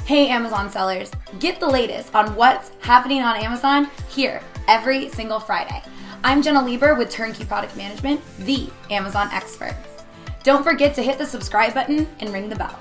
Hey Amazon sellers, get the latest on what's happening on Amazon here every single Friday. I'm Jenna Lieber with Turnkey Product Management, the Amazon experts. Don't forget to hit the subscribe button and ring the bell.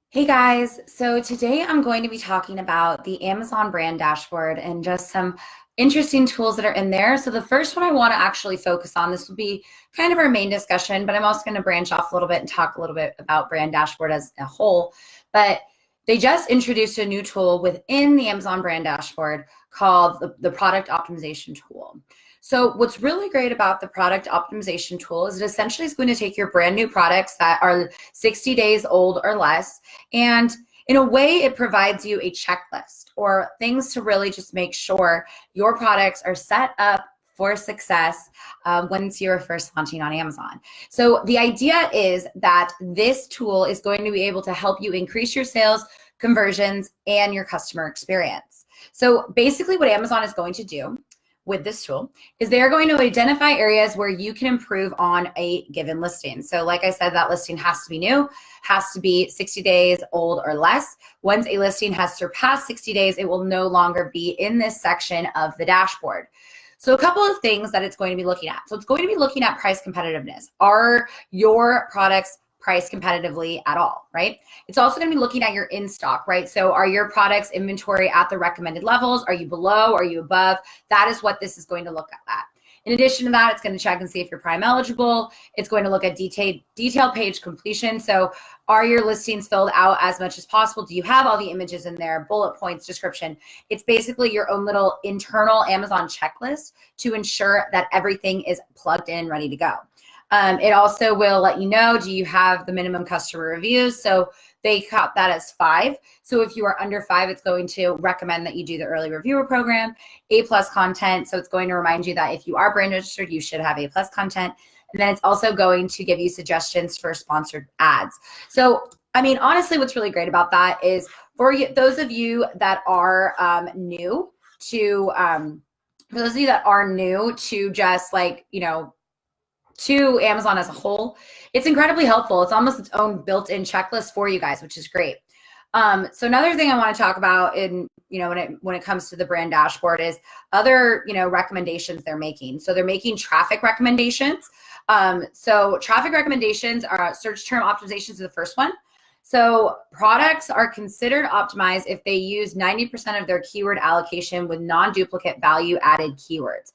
Hey guys, so today I'm going to be talking about the Amazon brand dashboard and just some interesting tools that are in there. So the first one I want to actually focus on, this will be kind of our main discussion, but I'm also going to branch off a little bit and talk a little bit about brand dashboard as a whole. But they just introduced a new tool within the Amazon brand dashboard called the product optimization tool. So what's really great about the product optimization tool is it essentially is going to take your brand new products that are 60 days old or less, and in a way it provides you a checklist or things to really just make sure your products are set up for success once you're first launching on Amazon. So the idea is that this tool is going to be able to help you increase your sales, conversions, and your customer experience. So basically what Amazon is going to do with this tool is they're going to identify areas where you can improve on a given listing. So like I said, that listing has to be new, has to be 60 days old or less. Once a listing has surpassed 60 days, it will no longer be in this section of the dashboard. So a couple of things that it's going to be looking at. So it's going to be looking at price competitiveness. Are your products priced competitively at all, right? It's also going to be looking at your in-stock, right? So are your products inventory at the recommended levels? Are you below? Are you above? That is what this is going to look at. In addition to that, it's going to check and see if you're Prime eligible. It's going to look at detailed page completion. So are your listings filled out as much as possible? Do you have all the images in there, bullet points, description? It's basically your own little internal Amazon checklist to ensure that everything is plugged in, ready to go. It also will let you know, do you have the minimum customer reviews? So they caught that as 5. So if you are under 5, it's going to recommend that you do the early reviewer program. A+ content. So it's going to remind you that if you are brand registered, you should have A+ content. And then it's also going to give you suggestions for sponsored ads. So, I mean, honestly, what's really great about that is for you, those of you that are new to, for those of you that are new to just like, you know, to Amazon as a whole, it's incredibly helpful. It's almost its own built-in checklist for you guys, which is great. So another thing I want to talk about in, you know, when it comes to the brand dashboard is other, you know, recommendations they're making. So they're making traffic recommendations. So traffic recommendations are search term optimizations is the first one. So products are considered optimized if they use 90% of their keyword allocation with non-duplicate value added keywords.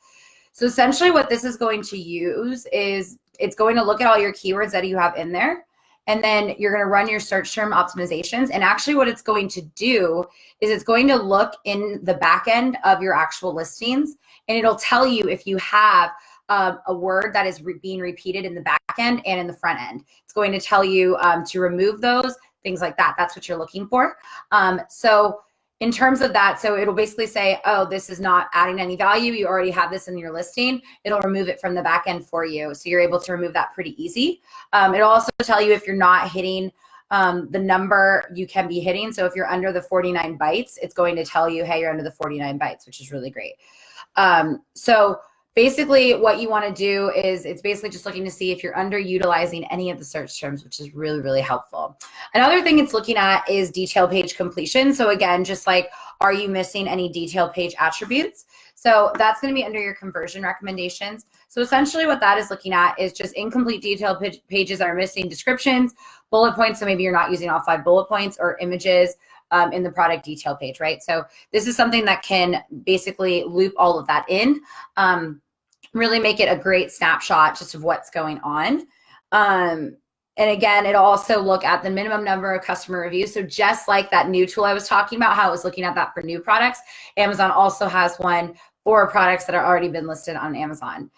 So essentially what this is going to use is it's going to look at all your keywords that you have in there, and then you're going to run your search term optimizations. And actually what it's going to do is it's going to look in the back end of your actual listings, and it'll tell you if you have a word that is being repeated in the back end and in the front end. It's going to tell you to remove those, things like that. That's what you're looking for. So in terms of that, so it'll basically say, oh, this is not adding any value. You already have this in your listing. It'll remove it from the back end for you. So you're able to remove that pretty easy. It'll also tell you if you're not hitting the number you can be hitting. So if you're under the 49 bytes, it's going to tell you, hey, you're under the 49 bytes, which is really great. So basically what you want to do is it's basically just looking to see if you're underutilizing any of the search terms, which is really, really helpful. Another thing it's looking at is detail page completion. So again, just like, are you missing any detail page attributes? So that's going to be under your conversion recommendations. So essentially what that is looking at is just incomplete detail pages that are missing descriptions, bullet points. So maybe you're not using all 5 bullet points, or images in the product detail page, right? So this is something that can basically loop all of that in, really make it a great snapshot just of what's going on. And again, it'll also look at the minimum number of customer reviews. So just like that new tool I was talking about, how it was looking at that for new products, Amazon also has one for products that are already been listed on Amazon.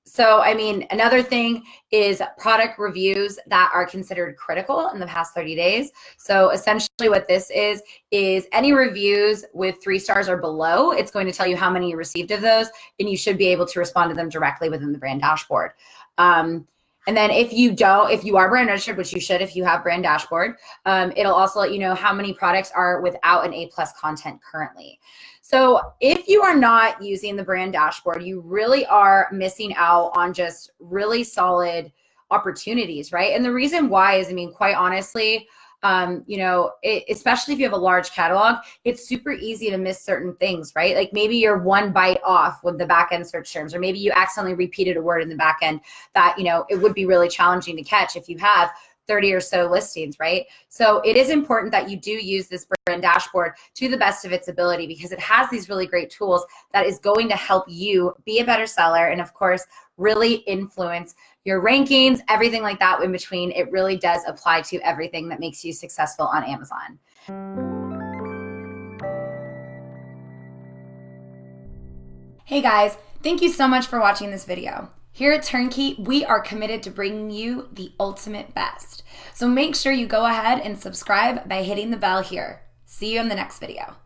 So, I mean, another thing is product reviews that are considered critical in the past 30 days. So essentially what this is any reviews with 3 stars or below, it's going to tell you how many you received of those, and you should be able to respond to them directly within the brand dashboard. And then if you are brand registered, which you should if you have brand dashboard, it'll also let you know how many products are without an A+ content currently. So if you are not using the brand dashboard, you really are missing out on just really solid opportunities, right? And the reason why is, I mean, quite honestly, especially if you have a large catalog, it's super easy to miss certain things, right? Like maybe you're one byte off with the back end search terms, or maybe you accidentally repeated a word in the back end that, it would be really challenging to catch if you have 30 or so listings, right? So it is important that you do use this brand dashboard to the best of its ability, because it has these really great tools that is going to help you be a better seller and, of course, really influence your rankings, everything like that in between. It really does apply to everything that makes you successful on Amazon. Hey guys, thank you so much for watching this video. Here at Turnkey, we are committed to bringing you the ultimate best. So make sure you go ahead and subscribe by hitting the bell here. See you in the next video.